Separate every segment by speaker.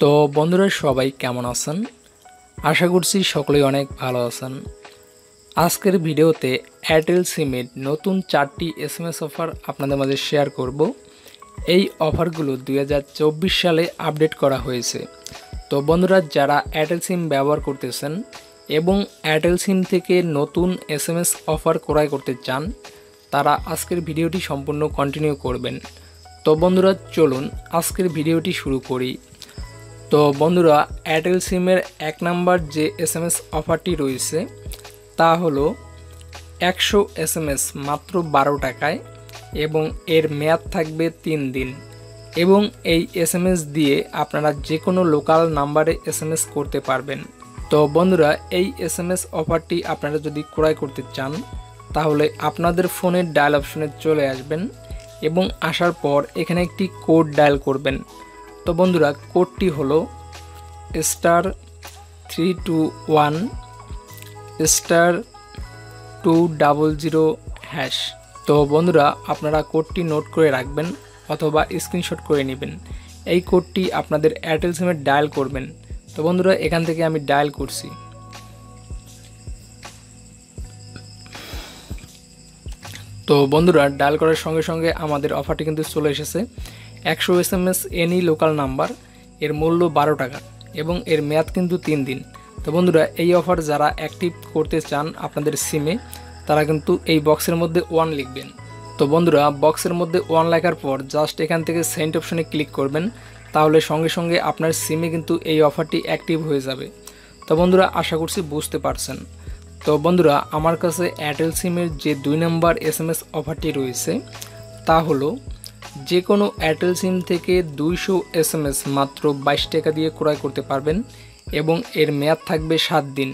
Speaker 1: তো বন্ধুরা সবাই কেমন আছেন? আশা করছি সকলেই অনেক ভালো আছেন। আজকের ভিডিওতে এয়ারটেল সিমের নতুন 4টি এসএমএস অফার আপনাদের মাঝে শেয়ার করব। এই অফারগুলো 2024 সালে আপডেট করা হয়েছে। তো বন্ধুরা যারা এয়ারটেল সিম ব্যবহার করতেছেন এবং এয়ারটেল সিম থেকে নতুন এসএমএস অফার ক্রয় করতে চান, তারা আজকের ভিডিওটি সম্পূর্ণ কন্টিনিউ করবেন। তো বন্ধুরা চলুন আজকের ভিডিওটি শুরু করি। তো বন্ধুরা এয়ারটেল সিমের 1 নাম্বার যে এসএমএস অফারটি রয়েছে তা হলো 100 এসএমএস মাত্র 12 টাকায় এবং এর মেয়াদ থাকবে 3 দিন এবং এই এসএমএস দিয়ে আপনারা যে কোনো লোকাল নাম্বারে এসএমএস করতে পারবেন। তো বন্ধুরা এই এসএমএস অফারটি আপনারা যদি ক্রয় করতে চান তাহলে আপনাদের ফোনের ডায়াল অপশনে চলে আসবেন এবং আসার পর এখানে একটি কোড ডায়াল করবেন। তো বন্ধুরা কোডটি হলো *321*200#। তো বন্ধুরা আপনারা কোডটি নোট করে রাখবেন অথবা স্ক্রিনশট করে নেবেন। এই কোডটি আপনাদের এয়ারটেল সিমে ডায়াল করবেন। তো বন্ধুরা এখান থেকে আমি ডায়াল করছি। তো বন্ধুরা ডায়াল করার সঙ্গে সঙ্গে আমাদের অফারটি কিন্তু চলে এসেছে। 100 এসএমএস এনি লোকাল নাম্বার, এর মূল্য 12 টাকা এবং এর মেয়াদ কিন্তু 3 দিন। তো বন্ধুরা এই অফার যারা অ্যাক্টিভ করতে চান আপনাদের সিমে, তারা কিন্তু এই বক্সের মধ্যে 1 লিখবেন। তো বন্ধুরা বক্সের মধ্যে 1 লেখার পর জাস্ট এখান থেকে সেন্ড অপশনে ক্লিক করবেন, তাহলে সঙ্গে সঙ্গে আপনার সিমে কিন্তু এই অফারটি অ্যাক্টিভ হয়ে যাবে। তো বন্ধুরা আশা করছি বুঝতে পারছেন। তো বন্ধুরা আমার কাছে এয়ারটেল সিমের যে 2 নম্বর এসএমএস অফারটি রয়েছে তা হলো যে কোনো এয়ারটেল সিম থেকে 200 এসএমএস মাত্র 22 টাকা দিয়ে ক্রয় করতে পারবেন এবং এর মেয়াদ থাকবে 7 দিন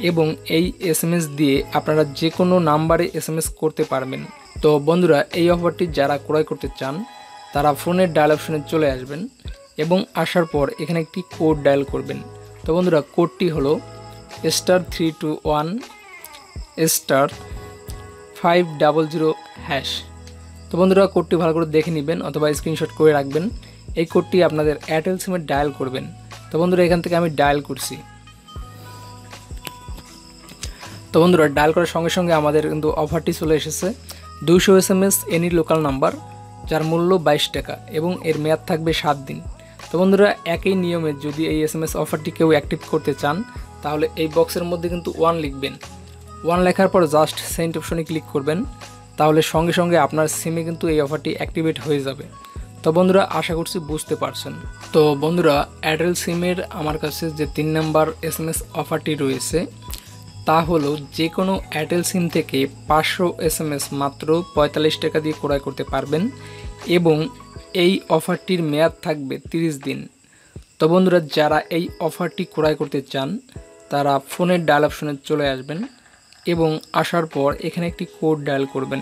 Speaker 1: এবং এই এসএমএস দিয়ে আপনারা যে কোনো নাম্বারে এসএমএস করতে পারবেন। তো বন্ধুরা এই অফারটি যারা ক্রয় করতে চান তারা ফোনের ডায়াল অপশনে চলে আসবেন এবং আসার পর এখানে একটি কোড ডায়াল করবেন। তো বন্ধুরা কোডটি হলো *321*500#। তো বন্ধুরা কোডটি ভালো করে দেখে নেবেন অথবা স্ক্রিনশট করে রাখবেন। এই কোডটি আপনাদের এয়ারটেল সিমে ডায়াল করবেন। তো বন্ধুরা এখান থেকে আমি ডায়াল করছি। তো বন্ধুরা ডায়াল করার সঙ্গে সঙ্গে আমাদের কিন্তু অফারটি চলে এসেছে। 200 এসএমএস এনি লোকাল নাম্বার, যার মূল্য 22 টাকা এবং এর মেয়াদ থাকবে 7 দিন। তো বন্ধুরা একই নিয়মে যদি এই এসএমএস অফারটি কেউ অ্যাক্টিভ করতে চান তাহলে এই বক্সের মধ্যে কিন্তু 1 লিখবেন। 1 লেখার পর জাস্ট সেন্ড অপশনে ক্লিক করবেন, তাহলে সঙ্গে সঙ্গে আপনার সিমে কিন্তু এই অফারটি অ্যাক্টিভেট হয়ে যাবে। তো বন্ধুরা আশা করছি বুঝতে পারছেন। তো বন্ধুরা এয়ারটেল সিমের আমার কাছে যে 3 নম্বর এসএমএস অফারটি রয়েছে তা হলো যে কোনো এয়ারটেল সিম থেকে 500 এসএমএস মাত্র 45 টাকা দিয়ে ক্রয় করতে পারবেন এবং এই অফারটির মেয়াদ থাকবে 30 দিন। তো বন্ধুরা যারা এই অফারটি ক্রয় করতে চান তারা ফোনের ডায়াল অপশনে চলে আসবেন এবং আসার পর এখানে একটি কোড ডায়াল করবেন।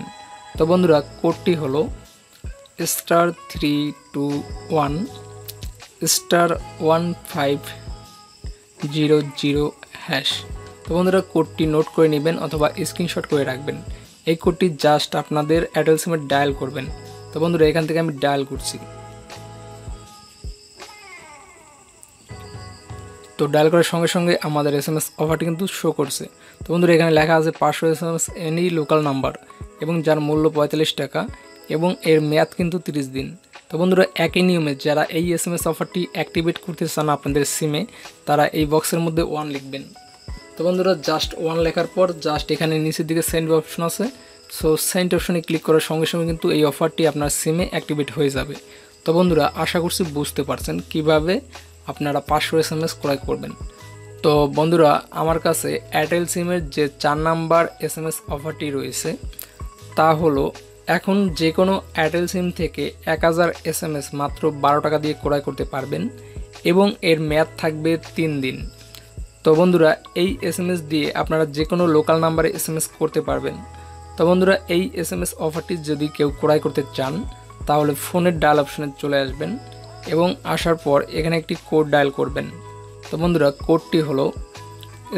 Speaker 1: তো বন্ধুরা কোডটি হলো *321*1500#। তো বন্ধুরা কোডটি নোট করে নেবেন অথবা স্ক্রিনশট করে রাখবেন। এই কোডটি জাস্ট আপনাদের এয়ারটেল সিমে ডায়াল করবেন। তো বন্ধুরা এখান থেকে আমি ডায়াল করছি। তো ডায়াল করার সঙ্গে সঙ্গে আমাদের এসএমএস অফারটি কিন্তু শো করছে। তো বন্ধুরা এখানে লেখা আছে 500 এসএমএস এনি লোকাল নাম্বার এবং যার মূল্য 45 টাকা এবং এর মেয়াদ কিন্তু 30 দিন। তো বন্ধুরা একই নিয়মে যারা এই এসএমএস অফারটি অ্যাক্টিভেট করতে চান আপনাদের সিমে, তারা এই বক্সের মধ্যে 1 লিখবেন। তো বন্ধুরা জাস্ট 1 লেখার পর জাস্ট এখানে নিচের দিকে সেন্ড অপশন আছে, সো সেন্ড অপশনে ক্লিক করার সঙ্গে সঙ্গে কিন্তু এই অফারটি আপনার সিমে অ্যাক্টিভেট হয়ে যাবে। তো বন্ধুরা আশা করছি বুঝতে পারছেন কিভাবে আপনারা 500 এসএমএস ক্রয় করবেন। তো বন্ধুরা আমার কাছে এয়ারটেল সিমের যে 4 নাম্বার এসএমএস অফারটি রয়েছে তা হলো এখন যে কোনো এয়ারটেল সিম থেকে 1000 এসএমএস মাত্র 12 টাকা দিয়ে ক্রয় করতে পারবেন এবং এর মেয়াদ থাকবে 3 দিন। তো বন্ধুরা এই এসএমএস দিয়ে আপনারা যে কোনো লোকাল নাম্বারে এসএমএস করতে পারবেন। তো বন্ধুরা এই এসএমএস অফারটি যদি কেউ ক্রয় করতে চান তাহলে ফোনের ডায়াল অপশনে চলে আসবেন এবং আসার পর এখানে একটি কোড ডায়াল করবেন। তো বন্ধুরা কোডটি হলো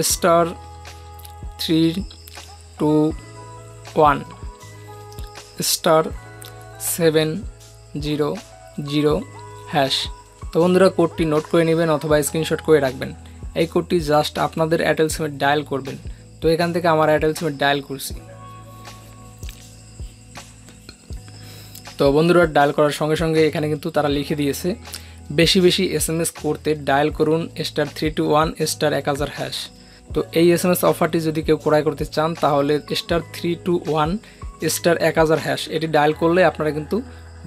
Speaker 1: *321*700#। তো বন্ধুরা কোডটি নোট করে নেবেন অথবা স্ক্রিনশট করে রাখবেন। এই কোডটি জাস্ট আপনাদের এয়ারটেল সিমে ডায়াল করবেন। তো এখান থেকে আমার এয়ারটেল সিমে ডায়াল করছি। তো বন্ধুরা ডায়াল করার সঙ্গে সঙ্গে এখানে কিন্তু তারা লিখে দিয়েছে বেশি বেশি SMS করতে ডায়াল করুন *321*1000#। তো এই SMS অফারটি যদি কেউ ক্রয় করতে চান তাহলে *321*1000# এটি ডায়াল করলে আপনারা কিন্তু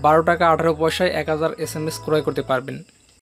Speaker 1: 12 টাকা 18 পয়সায় 1000 SMS ক্রয় করতে পারবেন।